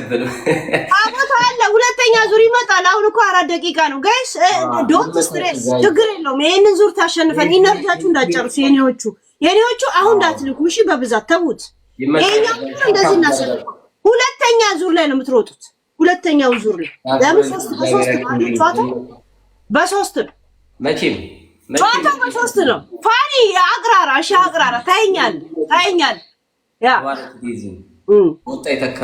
አይደርስብንም። አለ ሁለተኛ ዙር ይመጣል። አሁን እኮ 4 ደቂቃ ነው ጋይስ። ዶንት ስትሬስ፣ ችግር የለውም። ይሄንን ዙር ታሸንፈን። ኢነርጂያችሁ እንዳጨርሱ የኔዎቹ አሁን እንዳትልኩ እሺ። በብዛት ተውት። ይሄኛው እንደዚህ እናሰልፍ። ሁለተኛ ዙር ላይ ነው የምትሮጡት። ሁለተኛው ዙር ላይ ለምን በሶስት ነው መቼም ጨዋታው በሶስት ነው። ፋኒ አቅራራ እሺ፣ አቅራራ ታይኛል ያ ወጣ ይተካ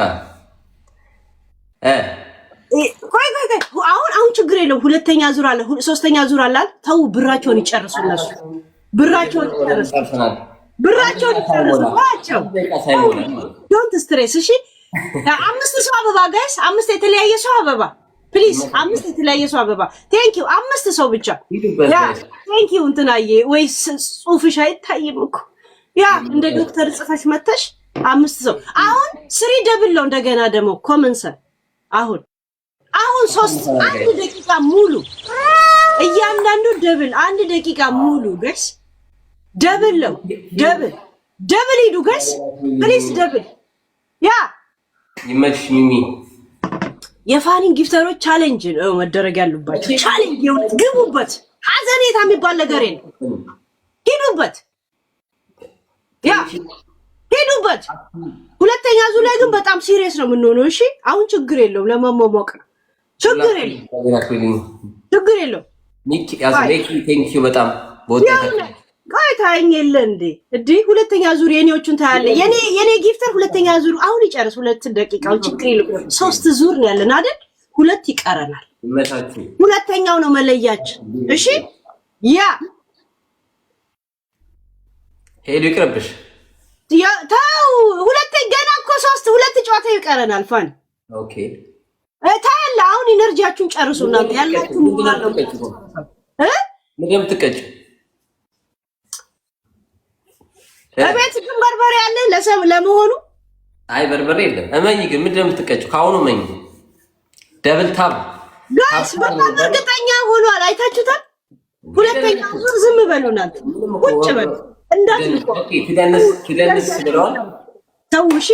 አሁን ችግር የለውም። ሁለተኛ ዙር አለ፣ ሶስተኛ ዙር አለ። ተው ብራቸውን ይጨርሱ እነሱ ብራቸውን ይጨርሱ ዋቸው። ዶንት ስትሬስ እሺ። 5 ሰው አበባ ጋይስ፣ 5 የተለያየ ሰው አበባ ፕሊዝ፣ 5 የተለያየ ሰው አበባ። ቴንክ ዩ 5 ሰው ብቻ ያ ቴንክ ዩ። እንትናዬ ወይስ ጽሁፍሽ አይታይም እኮ ያ እንደ ዶክተር ጽፈሽ መተሽ 5 ሰው። አሁን 3 ደብል ነው። እንደገና ደግሞ ኮመንሰን አሁን 3 1 ደቂቃ ሙሉ እያንዳንዱ ደብል 1 ደቂቃ ሙሉ ጋይስ፣ ደብል ነው። ደብል ሂዱ ጋይስ ፕሊዝ፣ ደብል ያ ይመች ሚሚ። የፋኒን ጊፍተሮች ቻሌንጅ ነው መደረግ ያሉባቸው። ቻሌንጅ የሆነ ግቡበት። ሀዘኔታ የሚባል ነገር የለም። ሂዱበት ያ ሄዱበት። ሁለተኛ ዙር ላይ ግን በጣም ሲሪየስ ነው የምንሆነው። እሺ አሁን ችግር የለውም፣ ለማሟሟቅ ነው። ችግር የለውም። ኒክ ያዝሌክ ቴንክ ዩ በጣም ቦታ ቆይ ታይኝ የለ እንዴ ሁለተኛ ዙር የኔዎቹን ታያለ። የኔ ጊፍተር ሁለተኛ ዙር አሁን ይጨርስ። 2 ደቂቃው ችግር የለውም። 3 ዙር ነው ያለን አይደል? 2 ይቀረናል። ሁለተኛው ነው መለያችን። እሺ ያ ሄዱ ይቅርብሽ። ታው ገና እኮ 2 ጨዋታ ይቀረናል። ፋን ኦኬ ታያለ። አሁን ኢነርጂያችሁን ጨርሱ እናንተ ያላችሁ ምንም ትቀጭ እቤት ግን በርበሬ አለ ለመሆኑ? አይ በርበሬ የለም። እመኝ ግን ምንድን ነው የምትቀጭው? ካሁኑ እመኝ። ደብል ታብ ጋይስ በጣም እርግጠኛ ሆኗል። አይታችሁታል። ሁለተኛው ዙር ዝም በሉናል። ቁጭ በሉ እንዳትልቁ። ትደንስ ብለዋል። ተውሺ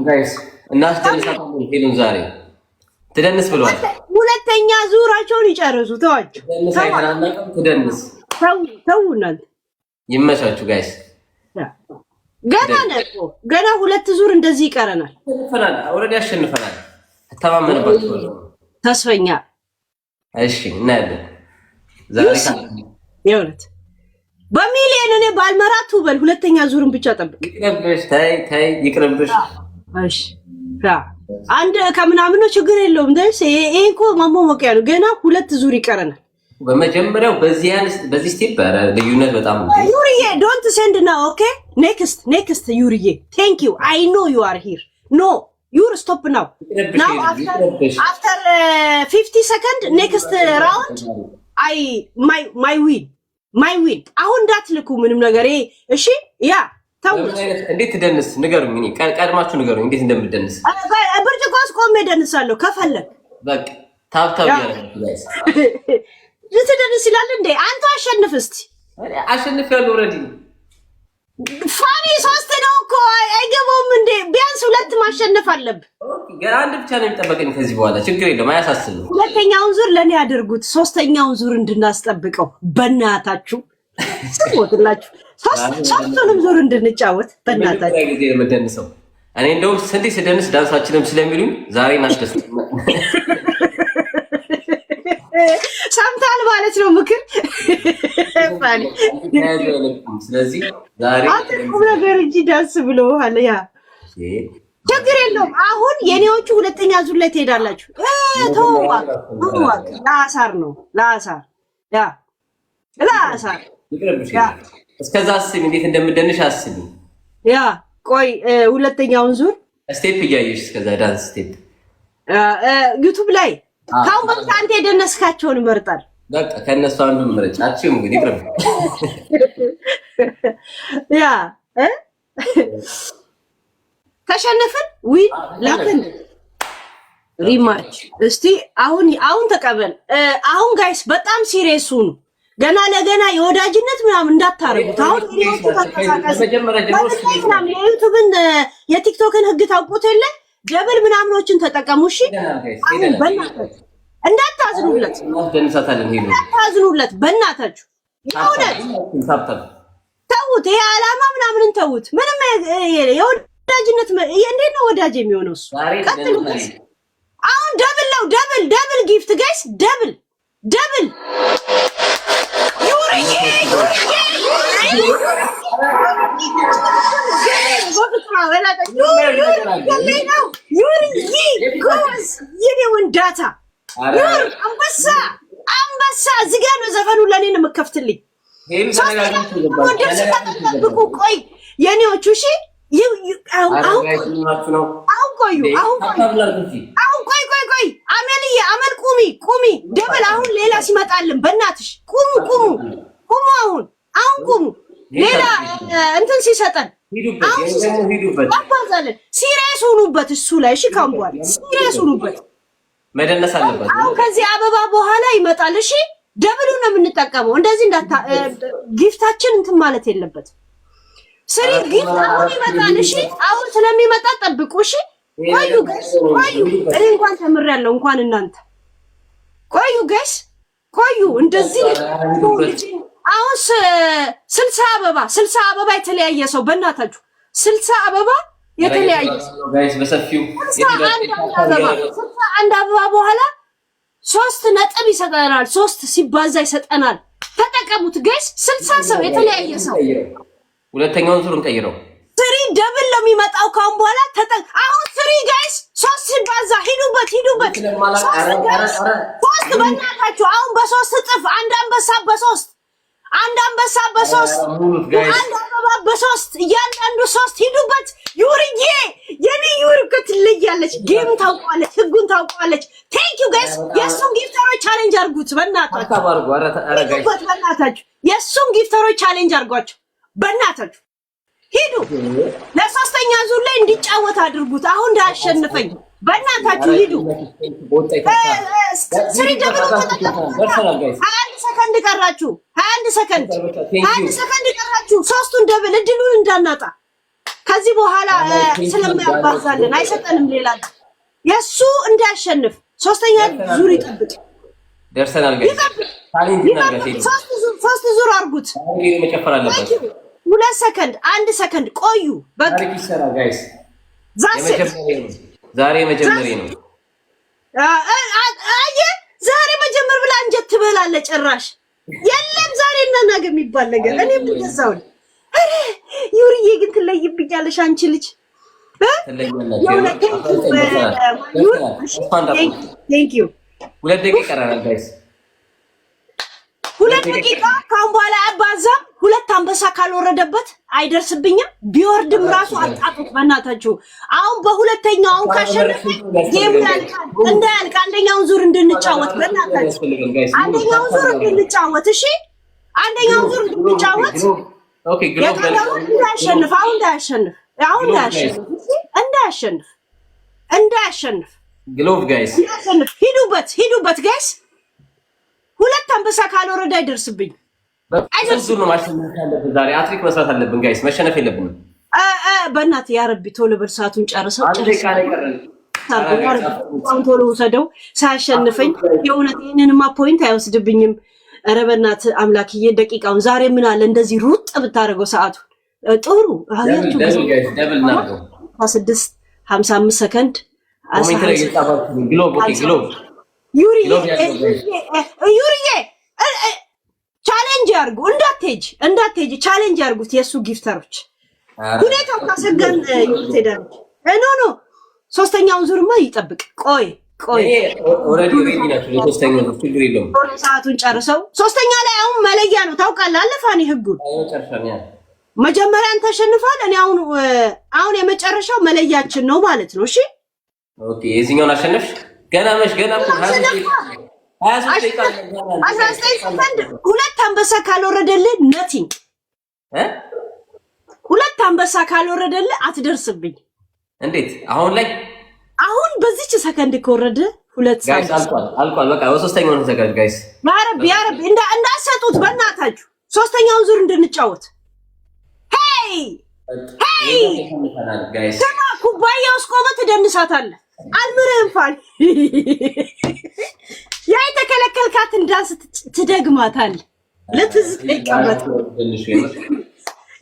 ጋይስ እናስደንሳታለን። ሄሉን ዛሬ ትደንስ ብለዋል። ሁለተኛ ዙራቸውን ይጨርሱ። ተዋቸው። ትደንስ ተው እናንተ ይመቻችሁ ጋይስ። ገና ነው። ገና 2 ዙር እንደዚህ ይቀረናል። ተፈናል ኦሬዲ ያሸንፈናል። ተተማመንባችሁ ተስፈኛ። እሺ እናያለን ዛሬ የእውነት በሚሊዮን እኔ ባልመራቱ በል። ሁለተኛ ዙርን ብቻ ጠብቅ። ይቅርብሽ። ታይ ይቅርብሽ። እሺ አንድ ከምናምን ነው ችግር የለውም። ደስ ይሄ እኮ ማሞቂያ ነው። ገና 2 ዙር ይቀረናል። በመጀመሪያው በዚህ ስቴፕ ልዩነት በጣም ዩሪዬ ዶንት ሴንድ ናው ኦኬ ኔክስት ዩሪዬ ቴንክ ዩ አይ ኖ ዩ አር ሂር ኖ ዩር ስቶፕ ናው አፍተር 50 ሰከንድ ኔክስት ራውንድ አይ ማይ ዊን አሁን እንዳትልኩ ምንም ነገር እሺ ያ ታው እንዴት ትደንስ ንገሩኝ። እኔ ቀድማችሁ ንገሩኝ እንዴት እንደምትደንስ። ብርጭቆ አስቆሜ ደንሳለሁ ከፈለክ በቃ ታብታብ ያረጋግጥ ጋይስ ልትደንስ ይላል እንዴ? አንተ አሸንፍ እስቲ። አሸንፍ ያለው ኦሬዲ ፋኒ 3 ነው እኮ አይገባውም እንዴ? ቢያንስ 2 ማሸነፍ አለብህ። ገና 1 ብቻ ነው የሚጠበቀኝ ከዚህ በኋላ ችግር የለም አያሳስብም። ሁለተኛውን ዙር ለኔ ያድርጉት፣ ሶስተኛውን ዙር እንድናስጠብቀው በእናታችሁ ስሞትላችሁ። ሶስቱንም ዙር እንድንጫወት በእናታችሁ ጊዜ የምደንሰው እኔ እንደውም ስንዴ ስደንስ ዳንሳችንም ስለሚሉኝ ዛሬ እናስደስት ሰምታል ማለት ነው ምክር ፋኒ። ስለዚህ ዛሬ አጥቁም ነገር እንጂ ዳንስ ብለዋል። ያ ችግር የለውም። አሁን የኔዎቹ ሁለተኛ ዙር ላይ ትሄዳላችሁ። ተዋቅ ለአሳር ነው ለአሳር እስከዛ አስቢ፣ እንዴት እንደምደንሽ አስቢ። ያ ቆይ ሁለተኛውን ዙር ስቴፕ እያየሽ እስከዛ ዳንስ ስቴፕ ዩቲዩብ ላይ ካሁን በፊት አንተ የደነስካቸውን ይመርጣል። በቃ ከነሱ አንዱ ምረጫችሁም እንግዲህ ይቅርብ። ያ ተሸነፍን ዊ ላክን ሪማች እስቲ አሁን ተቀበል። አሁን ጋይስ በጣም ሲሪየስ ሁኑ። ገና ለገና የወዳጅነት ምናምን እንዳታረጉት። አሁን የዩቲዩብን የቲክቶክን ህግ ታውቁት የለ ደብል ምናምኖችን ተጠቀሙ። እሺ በእናታችሁ እንዳታዝኑለት፣ በእናታችሁ ተውት። ይሄ ዓላማ ምናምንን ተውት። ምንም የወዳጅነት እንዴት ነው ወዳጅ የሚሆነው? እሱ ቀጥሉበት። አሁን ደብል ነው፣ ደብል ጊፍት ጋይስ፣ ደብል ወንዳታ አንበሳ እዚህ ጋር ነው ዘፈኑ። ለእኔ ነው የምከፍትልኝ። ጠብቁ፣ ቆይ የኔዎቹ እሺ። ቆይ አመልዬ፣ አመል ቁሚ። ደብል አሁን ሌላ ሲመጣልን በእናትሽ ቁሙ። አሁን ቁሙ። ሌላ እንትን ሲሰጠን አባዛለን። ሲሪየስ ሁኑበት እሱ ላይ እሺ። ካም በኋላ ሲሪየስ ሁኑበት፣ መደነስ አለበት። አሁን ከዚህ አበባ በኋላ ይመጣል እሺ። ደብሉ ነው የምንጠቀመው። እንደዚህ ጊፍታችን እንትን ማለት የለበትም። ስሪ ጊፍት አሁን ይመጣል እሺ። አሁን ስለሚመጣ ጠብቁ እሺ። ቆዩ ጋይስ፣ ቆዩ። እኔ እንኳን ተምሬያለሁ፣ እንኳን እናንተ። ቆዩ ጋይስ፣ ቆዩ። እንደዚህ አሁን 60 አበባ የተለያየ ሰው በእናታችሁ 60 አበባ የተለያየ ጋይስ በሰፊው አንድ አበባ በኋላ 3 ነጥብ ይሰጠናል። 3 ሲባዛ ይሰጠናል። ተጠቀሙት ጋይስ። 60 ሰው የተለያየ ሰው። ሁለተኛውን ዙር እንቀይረው። ስሪ ደብል ነው የሚመጣው ካሁን በኋላ። አሁን ስሪ ጋይስ 3 ሲባዛ ሂዱበት። 3 በእናታችሁ አሁን በ3 እጥፍ አንድ አንበሳ በ3 አንድ አበባ በ3 እያንዳንዱ 3 ሂዱበት። ዩርዬ የኔ ዩርክ ትለያለች። ጌም ታውቋለች፣ ህጉን ታውቋለች። ቴንክ ዩ ጋይስ። የሱን ጊፍተሮች ቻሌንጅ አድርጉት በእናታችሁ። የሱን ጊፍተሮች ቻሌንጅ አድርጓቸው በእናታችሁ። ሂዱ ለሶስተኛ ዙር ላይ እንዲጫወት አድርጉት። አሁን እንዳያሸንፈኝ በእናታችሁ ሂዱ። ስሪ ደብሎ ተጠቀሙ። 21 ሰከንድ ቀራችሁ። 21 ሰከንድ ቀራችሁ። 3ቱን ደብል እድሉን እንዳናጣ። ከዚህ በኋላ ስለማያባዛልን አይሰጠንም። ሌላ የሱ እንዳያሸንፍ ሶስተኛ ዙር ይጠብቅ። ደርሰናል ጋይስ። ሶስት ዙር አድርጉት። 2 ሰከንድ 1 ሰከንድ ቆዩ። በቃ ጋይስ ዛሬ መጀመሪያ ነው። ዛሬ መጀመር ብላ እንጀት ትበላለህ ጭራሽ። የለም ዛሬ እና ነገ የሚባል ነገር እኔ ብቻው። አረ ዩሪዬ ግን ትለይብኛለሽ አንቺ ልጅ። ቴንክ ዩ። 2 ደቂቃ ይቀራል ጋይስ። 2 ደቂቃ ካሁን በኋላ አባዛም። 2 አንበሳ ካልወረደበት አይደርስብኝም። ቢወርድም ራሱ አጣጡት በእናታችሁ። አሁን በሁለተኛው አሁን ካሸነፈ ጌም ያልቃል። እንዳያልቅ አንደኛውን ዙር እንድንጫወት በእናታችሁ። አንደኛውን ዙር እንድንጫወት እሺ። አንደኛውን ዙር እንድንጫወት። ኦኬ ግሎብ እንዳያሸንፍ። አሁን እንዳያሸንፍ ግሎብ ጋይስ። ሂዱበት ጋይስ። 2 አንበሳ ካልወረደ አይደርስብኝ። አይደርሱም ነው ማሸነፍ ያለብን። ዛሬ አትሪክ መስራት አለብን ጋይስ። መሸነፍ የለብንም። በእናትህ ያ ረቢ ቶሎ በል። ሰዓቱን ጨርሰው ቶሎ ውሰደው ሳያሸንፈኝ። የእውነት ይህንንማ ፖይንት አይወስድብኝም። ኧረ በእናትህ አምላክዬ ደቂቃውን ዛሬ ምን አለ እንደዚህ ሩጥ ብታደርገው ሰዓቱን ጥሩ። 55 ሰከንድ ዩሪዬ ቻሌንጅ ያርጉ። እንዳትሄጂ ቻሌንጅ ያርጉት። የሱ ጊፍተሮች ሁኔታው ካሰገን ይወስዳል። ኖ ሶስተኛውን ዙርማ ይጠብቅ። ቆይ ኦሬዲ ናቸው። ለሶስተኛው ዙር ችግር የለውም። ሰዓቱን ጨርሰው ሶስተኛ ላይ አሁን መለያ ነው ታውቃለህ። አለፋኒ ህጉን መጀመሪያ አንተ ተሸንፋል። እኔ አሁን የመጨረሻው መለያችን ነው ማለት ነው። እሺ ኦኬ። የዚህኛውን አሸነፍሽ ገና 19 ሰከንድ 2 አንበሳ ካልወረደልህ ነቲንግ 2 አንበሳ ካልወረደልህ አትደርስብኝ። እንዴት አሁን በዚች ሰከንድ ከወረደ 2 ጋይስ አልቋል። በቃ ሶስተኛውን ተዘጋጅ ጋይስ። ያ ረቢ እንዳሰጡት በእናታችሁ ሶስተኛውን ዙር እንድንጫወት። ሄይ ጋይስ ኩባያ ውስጥ ቆመህ ትደንሳታለህ። አልምርህም ፋል ያ የተከለከልካትን ዳንስ ትደግማታለህ። ለትዝታ ይቀመጥ።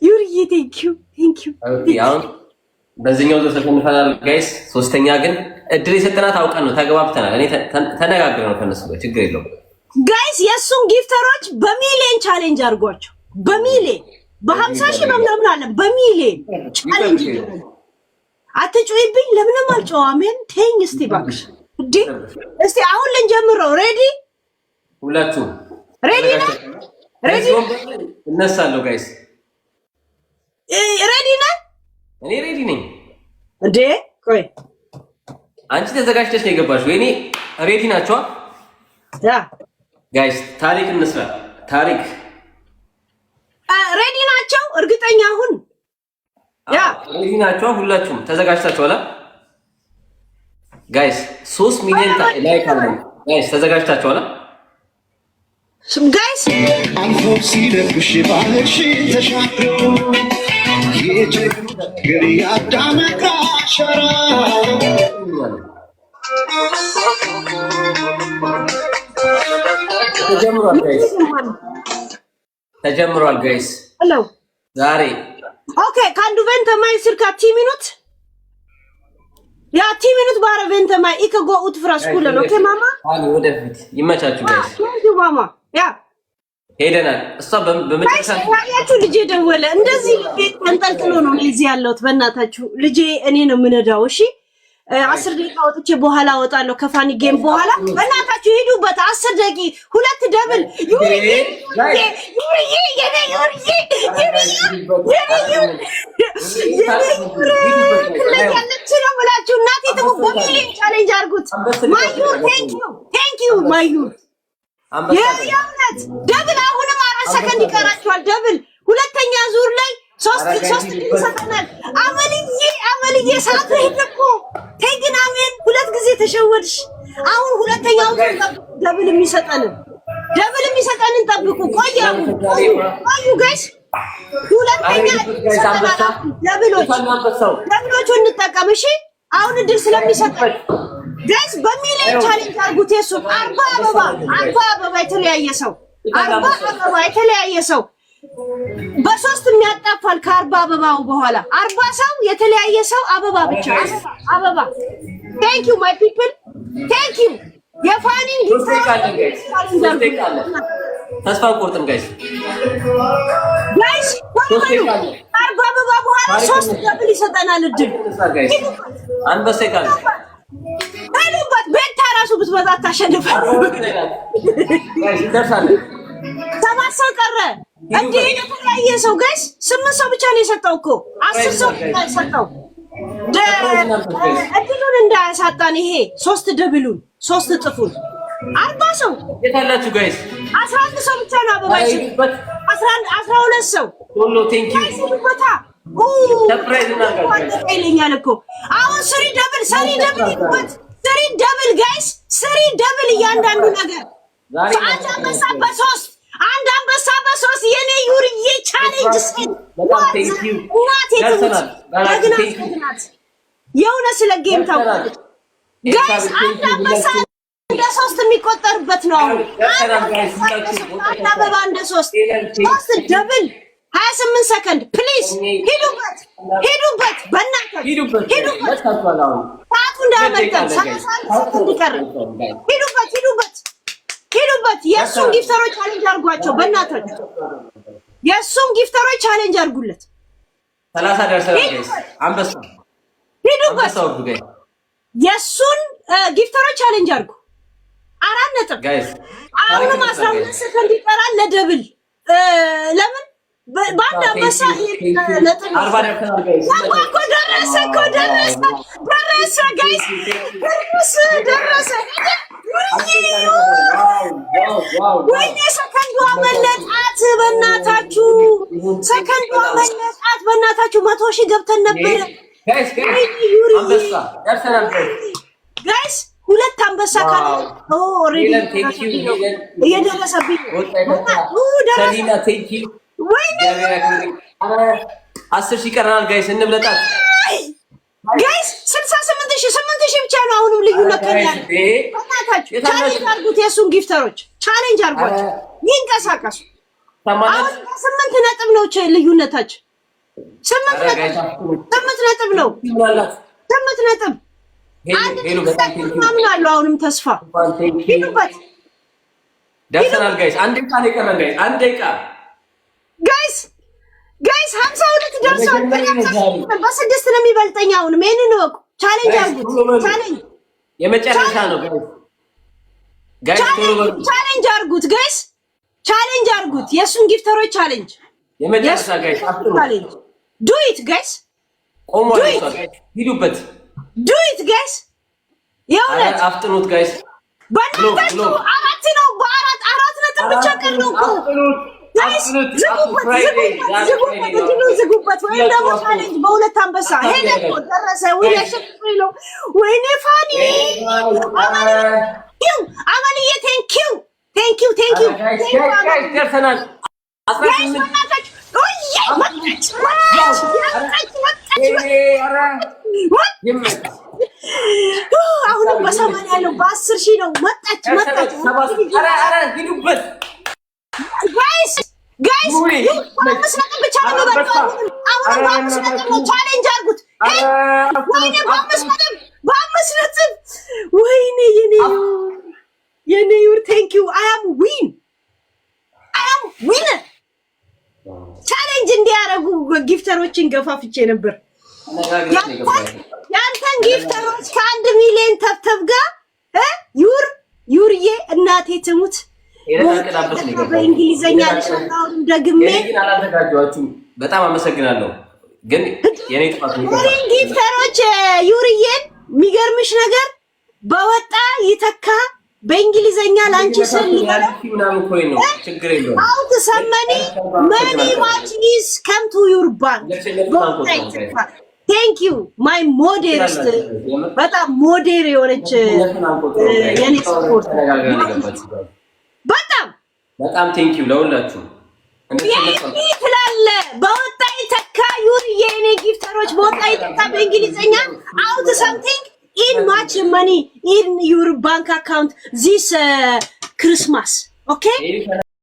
ዩርዬ ቴንኪው። አሁን በዚህኛው ዙር ተሸንፈናል ጋይስ። ሶስተኛ ግን እድል የሰጠናት አውቀን ነው፣ ተግባብተናል። እኔ ተነጋግረን ነው ከነሱ ጋር ችግር የለውም ጋይስ። የእሱን ጊፍተሮች በሚሊየን ቻሌንጅ አድርጓቸው። በሚሊየን በ50 ሺህ በምናምን አለ። በሚሊየን ቻሌንጅ አትጩይብኝ። ለምንም አልጨዋሜን ተይኝ እስቲ እባክሽ። እንዴ እስቲ አሁን ልንጀምረው። ሬዲ ሁላችሁ ሬዲ ነህ? ሬዲ እነሳለሁ ጋይስ። ሬዲ ነህ? እኔ ሬዲ ነኝ። እንዴ ቆይ አንቺ ተዘጋጅተሽ ነው የገባሽው። እኔ ሬዲ ናቸው ያ ጋይስ። ታሪክ እንስራ። ታሪክ ሬዲ ናቸው? እርግጠኛ አሁን ያ ሬዲ ናቸው። ሁላችሁም ተዘጋጅታችኋል ጋይስ? 3 ሚሊዮን ላይክ አለ ጋይስ። ተዘጋጅታችኋል ጋይስ? አንፎ ሲደብሽ ባለሽ ተሻግሮ የጀግር ያዳመቃ ሸራ ተጀምሯል ጋይስ። ሄሎ ዛሬ ኦኬ ካንዱ ቬንተማይ ስልካ ቲሚኑት ያ ቲሚኑት ባረ ቬንተማይ ኢከጎ ኡትፍራስ ኩለን ኦኬ ማማ አሉ። ወደፊት ይመቻችሁ ጋይስ። ማማ ያ ሄደናል። እሷ በመጨረሻ ያያችሁ ልጄ ደወለ። እንደዚህ ቤት ተንጠልጥሎ ነው እዚህ ያለሁት። በእናታችሁ ልጄ እኔ ነው የምነዳው። እሺ 10 ደቂቃ ወጥቼ በኋላ እወጣለሁ ከፋኒ ጌም በኋላ። በእናታችሁ ሂዱበት። 10 ደቂቃ 2 ደብል ዩሪ የእውነት ደብል አሁንም 4 ሰከንድ ይቀራቸዋል። ደብል ሁለተኛ ዙር ላይ 3 ይሰጠናል። አመልዬ ሰዓት ሄደ እኮ ተይ ግን አሜን 2 ጊዜ ተሸወድሽ። አሁን ሁለተኛው ዙር ደብል የሚሰጠንን ጠብቁ። ቆዩ ጋይስ። ሁለተኛ ደብሎቹ እንጠቀም እሺ። አሁን እድል ስለሚሰጠን ጋይስ በሚሊዮን ቻሌንጅ አድርጉት። የሱ 40 አበባ የተለያየ ሰው በ3 የሚያጣፋል። ከ40 አበባው በኋላ 40 ሰው የተለያየ ሰው አበባ ብቻ አበባ። ቴንክ ዩ ማይ ፒፕል ቴንክ ዩ። የፋኒን ተስፋ ቆርጥም ጋይስ 40 አበባ በኋላ 3 ደብል ይሰጠናል እድል። አንበሳ ይቃል ሄዱበት። ቤታ ራሱ ብትመጣ ታሸንፋለህ። ሰባት ሰው ቀረ እንዴ? የተለያየ ሰው ጋይስ 8 ሰው ብቻ ነው የሰጠው እኮ 10 ሰው የሰጠው። እድሉን እንዳያሳጣን ይሄ 3 ደብሉን 3 እጥፉን 40 ሰው የታላችሁ ጋይስ 11 ሰው ብቻ ነው አበባ ይሰጥበት። 12 ሰው ቶሎ ቴንክ ዩ ቦታ ሰርፕራይዝ ይለኛል እኮ አሁን 3 ደብል ይበት 3 ደብል ጋይስ 3 ደብል እያንዳንዱ ነገር አንድ አንበሳ በ3 የኔ ዩሪዬ ቻሌንጅ የሆነ ስለ ጌም ታውቃለች ጋይስ። አንድ አንበሳ እንደ 3 የሚቆጠርበት ነው። አሁን አንድ አበባ እንደ 3 ደብል 28 ሰከንድ ፕሊዝ ሂዱበት በእናትህ ሂዱበት። ሰዓቱ እንዳያመልጠን 30 ሰከንድ ይቀር። ሂዱበት። የእሱን ጊፍተሮች ቻሌንጅ አድርጓቸው በእናታችሁ። የእሱን ጊፍተሮች ቻሌንጅ አድርጉለት። 30 ደርሰናል ጋይስ። አንበሳ ሂዱበት። የእሱን ጊፍተሮች ቻሌንጅ አድርጉ። 4 ነጥብ ጋይስ። አሁንም 12 ሰከንድ ይቀራል ለደብል። ለምን ባንዳ አንበሳ ነጥብ 40 ደርሰናል ጋይስ። ደረሰ ጋይስ ደረሰ። ወይኔ ሰከንዷ መለጣት በእናታችሁ፣ ሰከንዷ መለጣት በእናታችሁ። 100 ሺህ ገብተን ነበር ጋይስ። 2 አንበሳ ካለ እየደረሰብኝ 10,000 ይቀረናል ጋይስ እንብለጣት ጋይስ 68,000 ብቻ ነው አሁንም ልዩነት ከኛል እናታችሁ ቻሌንጅ አድርጉት የሱን ጊፍተሮች ቻሌንጅ አድርጓቸው ይንቀሳቀሱ አሁን 8 ነጥብ ነው ልዩነታችሁ 8 ነጥብ ነው 8 ነጥብ አንድ ምናምን አለው አሁንም ተስፋ ሂዱበት ደርሰናል ጋይስ አንድ ደቂቃ ነው የቀረን ጋይስ አንድ ደቂቃ ጋይስ 52 ደርሷል በስድስት ነው የሚበልጠኝ አሁንም ይሄንን ወቁ ቻሌንጅ አድርጉት ቻሌንጅ የመጨረሻ ነው ጋይስ ቻሌንጅ አድርጉት ጋይስ ቻሌንጅ አድርጉት የሱን ጊፍተሮች ቻሌንጅ የመጨረሻ ጋይስ ቻሌንጅ ዱ ኢት ጋይስ ቆሞ ሂዱበት ዱ ኢት ጋይስ የእውነት አፍጥኑት ጋይስ በእናታችሁ አራት ነው አራት ነጥብ ብቻ ቀረው እኮ ጋይስ ዝጉበት ወይም ደግሞ ቻሌንጅ በሁለት አንበሳ ሄደ እኮ ደረሰ ወይ ያሸፍኝ ነው ወይኔ ፋኒ አማንዬ ቴንኪው ደርሰናል 18 አሁንም በሰማን ያለው በ10,000 ነው መጣች ሂዱበት ጋይስ በአምስት ነጥብ ብቻ ነው የሚበልጠው አሁንም በአምስት ነጥብ ነው ቻሌንጅ አድርጉት ወይኔ በአምስት ነጥብ ወይኔ የኔ ዩር ቴንኪው አይ አም ዊነር ቻሌንጅ እንዲያደርጉ ጊፍተሮችን ገፋፍቼ ነበር ያንተን ጊፍተሮች ከ1 ሚሊዮን ተብተብ ጋር ዩርዬ እናቴ ትሙት በእንግሊዘኛ ልሽናውን ደግሜ በጣም አመሰግናለሁ ግን የኔ ጥፋት ነው ጊፍተሮች ዩርዬን የሚገርምሽ ነገር በወጣ ይተካ በእንግሊዘኛ ላንቺ ስል ምናምን ኮይን ነው ችግር የለውም አውት ሰመኒ መኒ ማች ኢዝ ከም ቱ ዩር ባንክ ቴንክ ዩ ማይ ሞዴርስት በጣም ሞዴር የሆነች የኔ ሰፖርት በጣም ቴንክ ዩ ለሁላችሁ ትላለ በወጣ ይተካ ዩር የኔ ጊፍተሮች በወጣ ይተካ በእንግሊዘኛ አውት ሰምቲንግ in much money in your bank account this Christmas okay